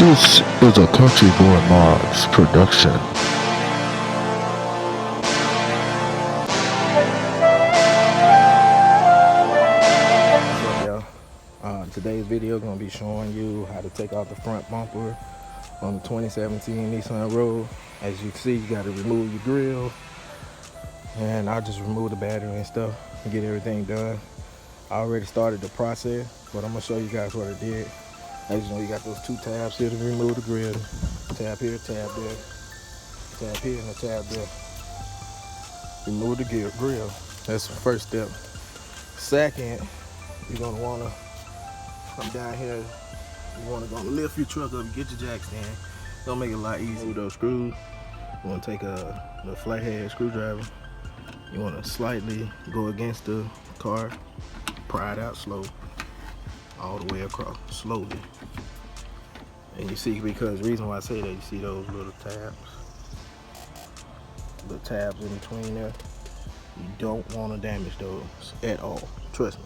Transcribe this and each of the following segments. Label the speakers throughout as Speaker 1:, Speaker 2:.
Speaker 1: This is a Country Boy Mods production.
Speaker 2: What's up, y'all? Today's video is going to be showing you how to take out the front bumper on the 2017 Nissan Rogue. As you can see, you got to remove your grill, and I just removed the battery and stuff and get everything done. I already started the process, but I'm going to show you guys what I did. As you know, you got those two tabs here to remove the grill. Tab here, tab there. Tab here and a tab there. Remove the grill. That's the first step. Second, you're going to want to come down here. You want to go lift your truck up, get your jack stand. It'll make it a lot easier with those screws. You want to take a flathead screwdriver. You want to slightly go against the car, pry it out slow, all the way across, slowly. And you see, because the reason why I say that, you see those little tabs in between there. You don't want to damage those at all. Trust me,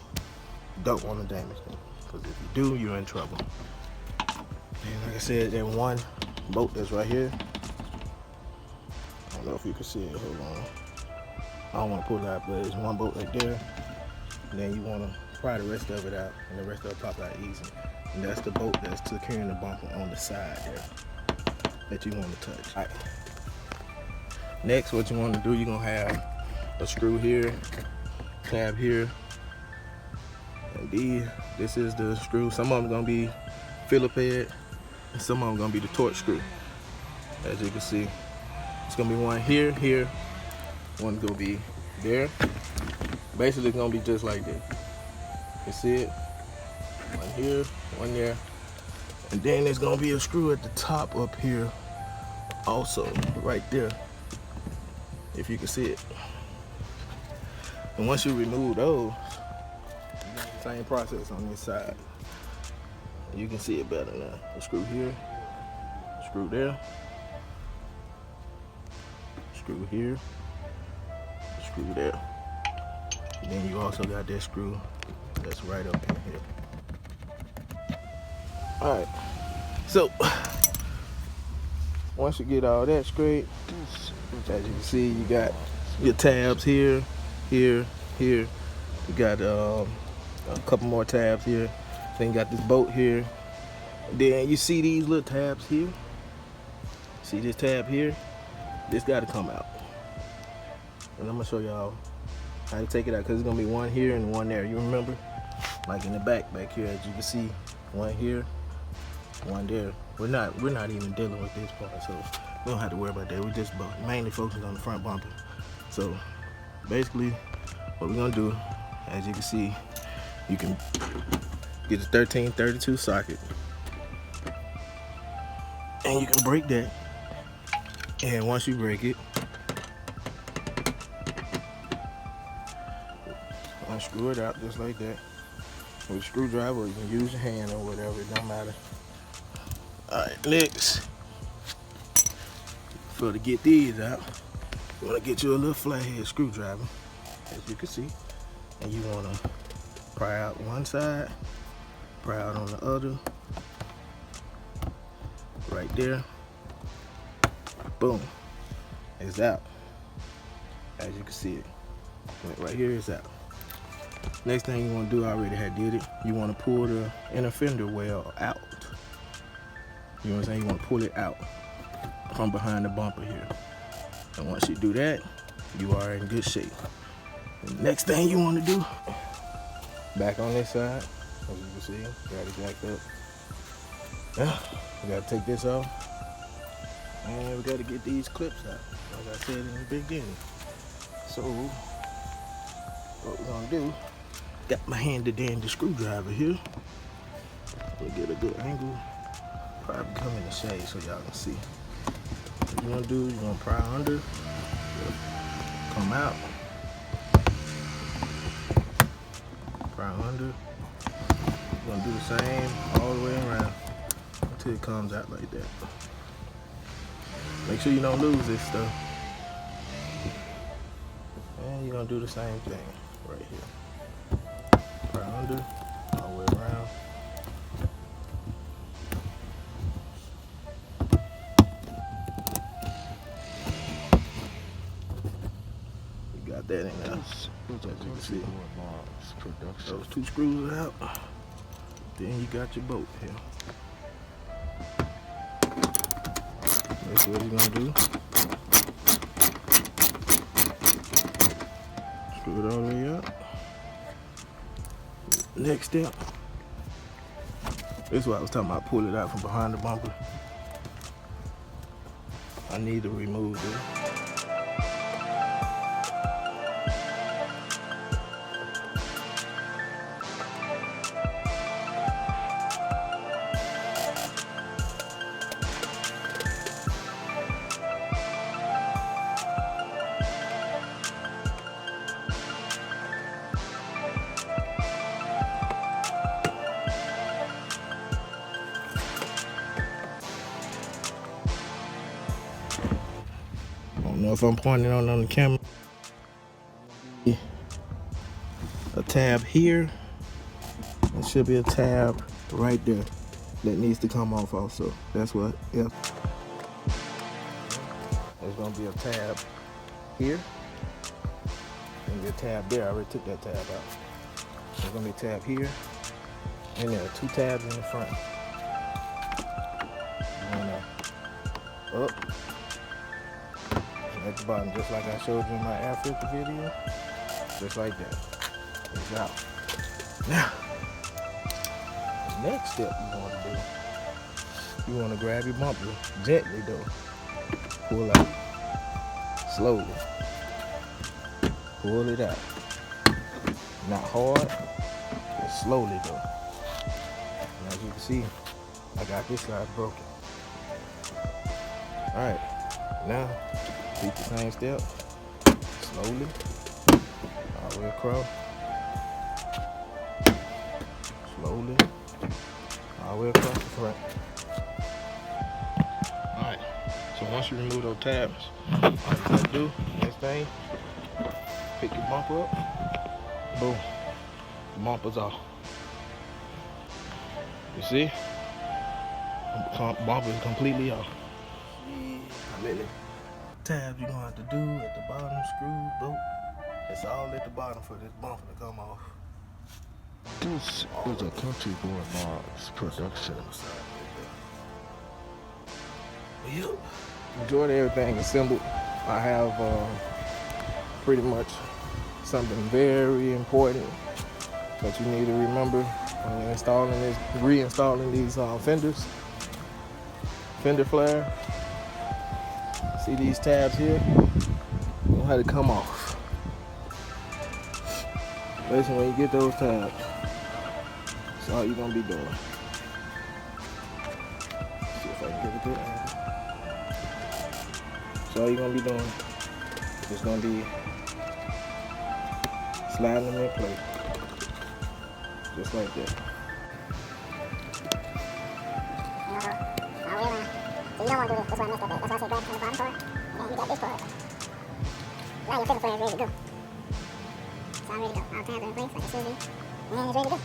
Speaker 2: you don't want to damage them, because if you do, you're in trouble. And like I said, that one bolt that's right here, I don't know if you can see it, hold on. I don't want to pull it out, but there's one bolt right there. And then you want to pry the rest of it out, and the rest of it pop out easy. And that's the bolt that's securing the bumper on the side there that you want to touch. All right. Next, what you want to do, you're going to have a screw here, tab here, and this is the screw. Some of them going to be Phillips head, and some of them going to be the torch screw. As you can see, it's going to be one here, one going to be there. Basically, it's going to be just like this. You see it? One here, one there. And then there's going to be a screw at the top up here also, right there, if you can see it. And once you remove those, you got the same process on this side. You can see it better now. The screw here, screw there, screw here, screw there. And then you also got that screw that's right up in here. Alright, so once you get all that straight, as you can see, you got your tabs here, here. You got a couple more tabs here. Then you got this bolt here. Then you see these little tabs here. See this tab here? This got to come out. And I'm gonna show y'all how to take it out, because it's gonna be one here and one there. You remember? Like in the back here, as you can see, one here, one there. We're not even dealing with this part, so we don't have to worry about that. We're just mainly focusing on the front bumper. So basically, what we're gonna do, as you can see, you can get a 1332 socket, and you can break that. And once you break it, unscrew it out just like that with a screwdriver, or you can use your hand or whatever, it don't matter. Alright, next, to get these out, you want to get you a little flathead screwdriver, as you can see, and you want to pry out one side, pry out on the other, right there, boom, it's out. As you can see it, right here is out. Next thing you want to do, I already had did it, you want to pull the inner fender well out. You know what I'm saying? You want to pull it out from behind the bumper here. And once you do that, you are in good shape. The next thing you want to do, back on this side, as you can see, got it jacked up. Now, we got to take this off, and we got to get these clips out, like I said in the beginning. So, what we're going to do, got my handy dandy screwdriver here. We'll get a good angle. Probably come in the shade so y'all can see. What you're gonna do, you're gonna pry under, come out, pry under. You're gonna do the same all the way around until it comes out like that. Make sure you don't lose this stuff. And you're gonna do the same thing right here. Pry under, all the way around. that in there.
Speaker 1: Those are country boy mods production.
Speaker 2: Those 2 screws out. Then you got your boat here. That's what you're gonna do. Screw it all the way up. Next step. This is what I was talking about, pull it out from behind the bumper. I need to remove this. I don't know if I'm pointing on the camera. A tab here. There should be a tab right there that needs to come off also. That's what, yeah. There's gonna be a tab here. There's gonna be a tab there. I already took that tab out. There's gonna be a tab here. And there are 2 tabs in the front. One up. At the bottom, just like I showed you in my air filter video. Just like that. It's out. Now, the next step you want to do, you want to grab your bumper gently though. Pull out. Slowly. Pull it out. Not hard, but slowly though. And as you can see, I got this side broken. Alright, now repeat the same step. Slowly. All the way across. Slowly. All the way across the front. Alright, so once you remove those tabs, all you gotta do, next thing, pick your bumper up. Boom. The bumper's off. You see? The bumper is completely off. How many tabs you're gonna have to do at the bottom, screw, bolt. It's all at the bottom for this bumper to come off.
Speaker 1: This is a country boy mods production.
Speaker 2: Yep. Majority of everything assembled. I have pretty much something very important that you need to remember when you're reinstalling these fenders. Fender flare. See these tabs here? You know how to come off. Listen, when you get those tabs, that's all you're gonna be doing. See if I can get a good angle. That's all you're gonna be doing. It's gonna be sliding them in place. Just like that.
Speaker 3: So you don't want to do this. That's why I messed up. That's why I said grab it from the bottom part. And then you got this part. Now your fender flare is ready to go. So I'm ready to go. All tabs are in place like it should be. And it's ready to go.